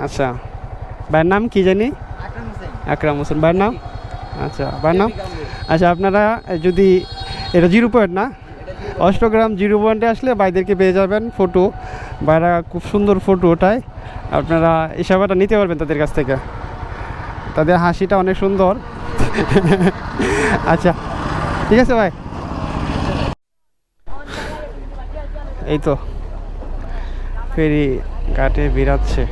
আচ্ছা, ভাইয়ের নাম কি জানি? আকরাম হোসেন। ভাইয়ের নাম? আচ্ছা, ভাইয়ের নাম? আচ্ছা, আপনারা যদি এটা 0 পয়েন্ট না, অষ্টগ্রাম 0 পয়েন্টে আসলে ভাইদেরকে পেয়ে যাবেন। ফটো ভাইরা খুব সুন্দর ফটো ওঠায়, আপনারা এই সেবাটা নিতে পারবেন তাদের কাছ থেকে। তাদের হাসিটা অনেক সুন্দর। আচ্ছা, ঠিক আছে ভাই। এই তো ফেরি ঘাটে বেরাচ্ছে,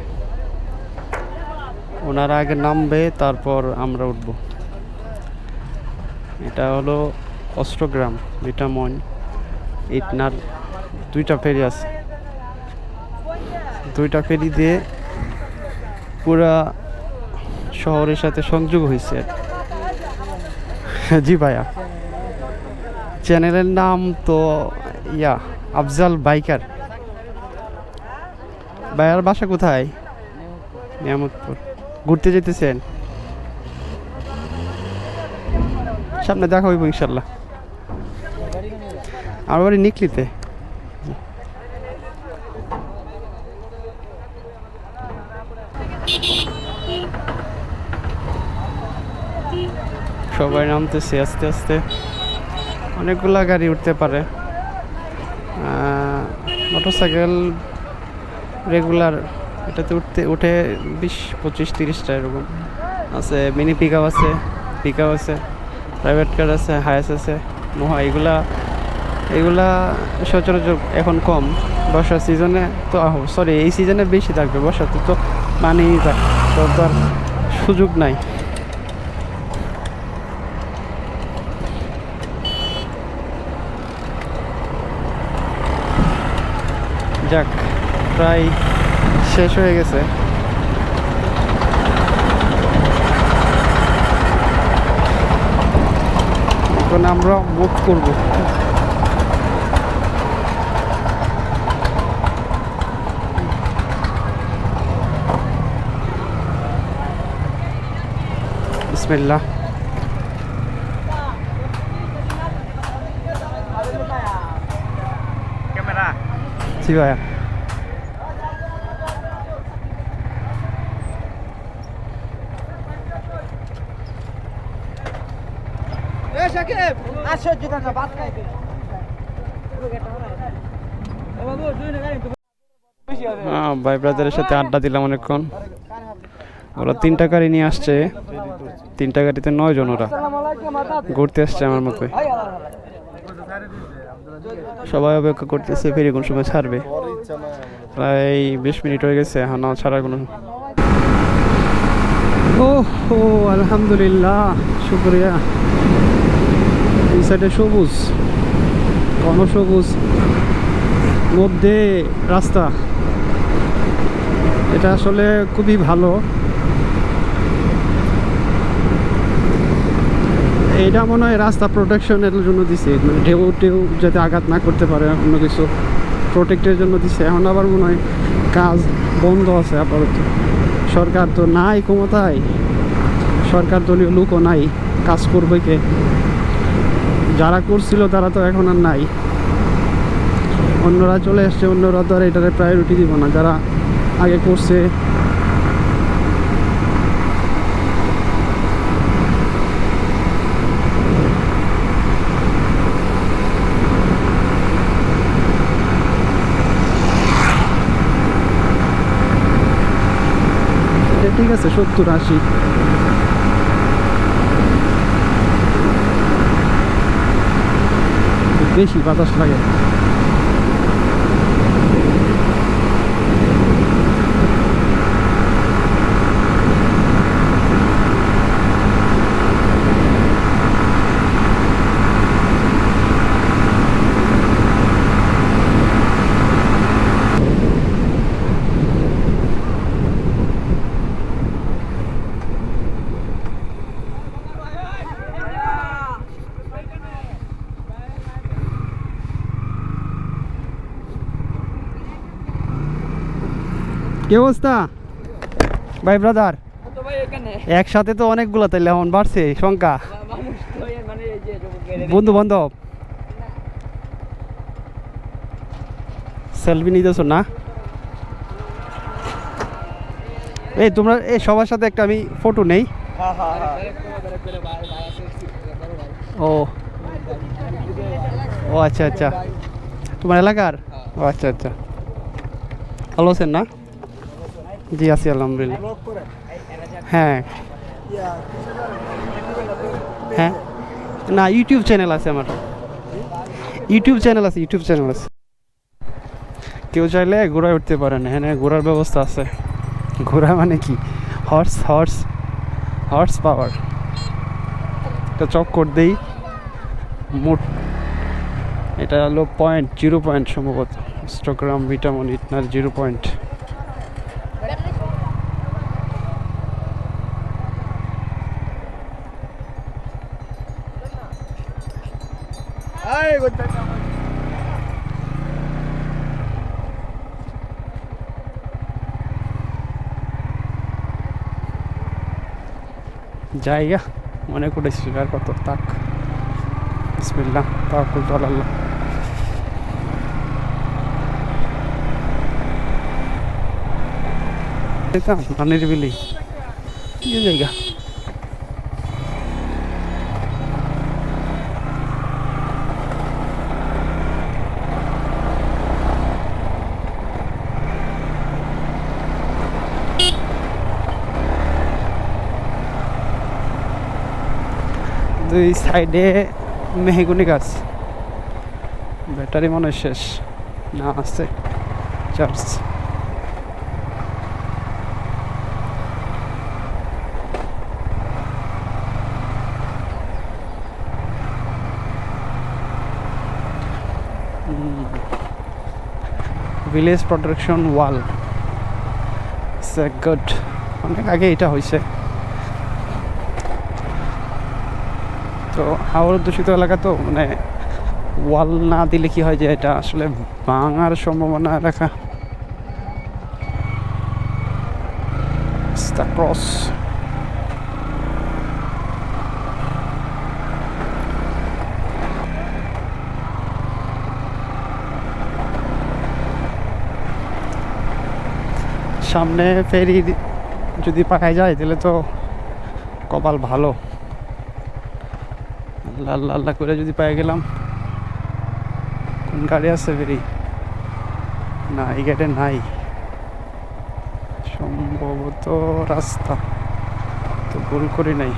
ওনারা আগে নামবে, তারপর আমরা উঠব। এটা হলো অষ্টগ্রাম, মিঠামইন, ইটনার। 2টা ফেরি আছে, 2টা ফেরি দিয়ে পুরা শহরের সাথে সংযোগ হয়েছে। জি ভাইয়া, চ্যানেলের নাম তো আফজাল বাইকার। ভাইয়ার বাসা কোথায়? নিয়ামতপুর। ঘুরতে যেতেছেন? সামনে দেখা হইব ইনশাল্লাহ। আমার বাড়ি নিকলিতে। সবাই নামতেছে আস্তে আস্তে, অনেকগুলা গাড়ি উঠতে পারে। মোটরসাইকেল রেগুলার এটাতে উঠে 20, 25, 30টা এরকম আছে। মিনি পিক আপ আছে, প্রাইভেট কার আছে, হায়াস আছে, মোহা। এগুলা সচরাচর এখন কম। বর্ষার সিজনে তো সরি, এই সিজনে বেশি থাকবে, বর্ষাতে তো মানেই তো আর সুযোগ নাই। যাক, প্রায় শেষ হয়ে গেছে। এখন আমরা মুভ করব। বিসমিল্লাহ। ক্যামেরা জি ভাইয়া। ভাই ব্রাদারের সাথে আড্ডা দিলাম অনেকক্ষণ। ওরা 3টা গাড়ি নিয়ে আসছে, 3টা গাড়িতে 9 জন। ওরা ঘুরতে আসছে আমার মতোই। সবাই অপেক্ষা করতেছে ফেরি কোন সময় ছাড়বে। প্রায় 20 মিনিট হয়ে গেছে, এখন ছাড়ার কোনো। ও আলহামদুলিল্লাহ, শুক্রিয়া। এই সাইডে সবুজ, ঘন সবুজ, মধ্যে রাস্তা। এটা আসলে খুবই ভালো। এটা মনে হয় রাস্তা প্রোটেকশনের জন্য দিছে, মানে ঢেউ যাতে আঘাত না করতে পারে, অন্য কিছু প্রোটেক্টের জন্য দিছে। এখন আবার মনে হয় কাজ বন্ধ আছে আপাতত। সরকার তো নাই ক্ষমতায়, সরকার দলীয় লোকও নাই, কাজ করবে কে? যারা করছিল তারা তো এখন আর নাই, অন্যরা চলে আসছে। অন্যরা তো আর এটারে প্রায়োরিটি দিব না, যারা আগে করছে। ঠিক আছে, 70-80। বেশি বাতাস লাগে। কি অবস্থা ভাই ব্রাদার? একসাথে তো অনেকগুলো, তাইলে এখন বাড়ছে সংখ্যা, বন্ধু বান্ধব। সেলফি নিতেছ না? এই তোমরা এই সবার সাথে একটা আমি ফটো নেই। ও ও আচ্ছা আচ্ছা, তোমার এলাকার? ও আচ্ছা আচ্ছা, ভালো আছেন না? জি আছি আলহামদুলিল্লাহ। হ্যাঁ হ্যাঁ, না ইউটিউব চ্যানেল আছে আমার, ইউটিউব চ্যানেল আছে, ইউটিউব চ্যানেল আছে। কেউ চাইলে ঘোড়ায় উঠতে পারেন, হ্যাঁ ঘোড়ার ব্যবস্থা আছে। ঘোড়া মানে কি, হর্স হর্স হর্স পাওয়ার। একটা চক্কর দেই মোট, এটা হলো 0.0 সম্ভবত, ইনস্টাগ্রাম ভিটামিন ইটনার 0 পয়েন্ট। জায়গা মনে করেছি আর কত তাক। বিসমিল্লাহ তাওয়াক্কুলতু আলাল্লাহ। এটা পানির বিলি কি জায়গা? দুই সাইডে মেহগুনি গাছ, ব্যাটারি মনে হয় শেষ, না আছে চার্জ। ভিলেজ প্রোটেকশন ওয়াল, গুড। অনেক আগে এটা হয়েছে। তো হাওড় দূষিত এলাকা তো, মানে ওয়াল না দিলে কি হয় যে এটা আসলে ভাঙার সম্ভাবনা রাখা। ক্রস সামনে ফেরি যদি পাকায় যায় তাহলে তো কপাল ভালো। আল্লাহ আল্লাহ আল্লাহ করে যদি পাই গেলাম। কোন গাড়ি আছে ফেরি? না এই গাড়ি নাই সম্ভবত, রাস্তা তো ভুল করি নাই।